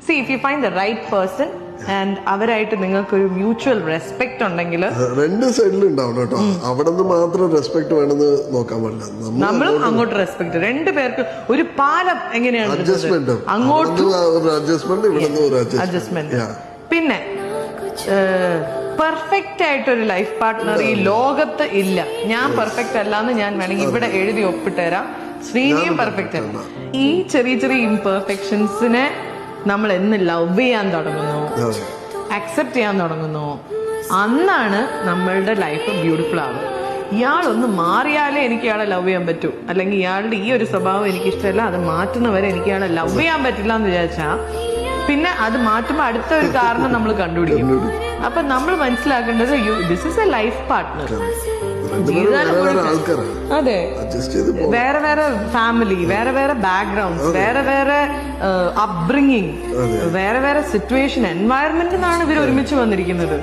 See, if you find the right person and അവരായിട്ട് നിങ്ങൾക്കൊരു mutual respect ഉണ്ടെങ്കിൽ രണ്ട് സൈഡിലും ഉണ്ടാവും കേട്ടോ. അവിടെ നിന്ന് മാത്രം റെസ്പെക്ട് വേണമെന്ന് നോക്കാൻ പാടില്ല. നമ്മളും അങ്ങോട്ട് റെസ്പെക്ട്, രണ്ടുപേർക്ക് ഒരു പാലം എങ്ങനെയാണ് അഡ്ജസ്റ്റ്മെന്റ്, അങ്ങോട്ടും അഡ്ജസ്റ്റ്മെന്റ്, ഇവിടെ അഡ്ജസ്റ്റ്മെന്റ്. പിന്നെ പെർഫെക്റ്റ് ആയിട്ടൊരു ലൈഫ് പാർട്ട്ണർ ഈ ലോകത്ത് ഇല്ല. ഞാൻ പെർഫെക്റ്റ് അല്ലാന്ന് ഞാൻ വേണമെങ്കിൽ ഇവിടെ എഴുതി ഒപ്പിട്ടുതരാം. ശ്രീനിയും പെർഫെക്റ്റ് അല്ല. ഈ ചെറിയ ചെറിയ ഇംപെർഫെക്ഷൻസിനെ നമ്മൾ എന്ന് ലവ് ചെയ്യാൻ തുടങ്ങുന്നു, അക്സെപ്റ്റ് ചെയ്യാൻ തുടങ്ങുന്നു, അന്നാണ് നമ്മളുടെ ലൈഫ് ബ്യൂട്ടിഫുൾ ആവുക. ഇയാളൊന്ന് മാറിയാലേ എനിക്ക് ഇയാളെ ലവ് ചെയ്യാൻ പറ്റൂ, അല്ലെങ്കിൽ ഇയാളുടെ ഈ ഒരു സ്വഭാവം എനിക്ക് ഇഷ്ടമല്ല, അത് മാറ്റുന്നവരെ എനിക്ക് ഇയാളെ ലവ് ചെയ്യാൻ പറ്റില്ല എന്ന് വിചാരിച്ചാ പിന്നെ അത് മാറ്റുമ്പോൾ അടുത്ത ഒരു കാരണം നമ്മൾ കണ്ടുപിടിക്കും. അപ്പൊ നമ്മൾ മനസ്സിലാക്കേണ്ടത് this is A life partner. അതെ, വേറെ വേറെ ഫാമിലി, വേറെ വേറെ ബാക്ക്ഗ്രൗണ്ട്സ്, വേറെ വേറെ അപ്ബ്രിങ്ങിങ്, വേറെ വേറെ സിറ്റുവേഷൻ, എൻവയറമെന്റിൽ നിന്നാണ് ഇവർ ഒരുമിച്ച് വന്നിരിക്കുന്നത്.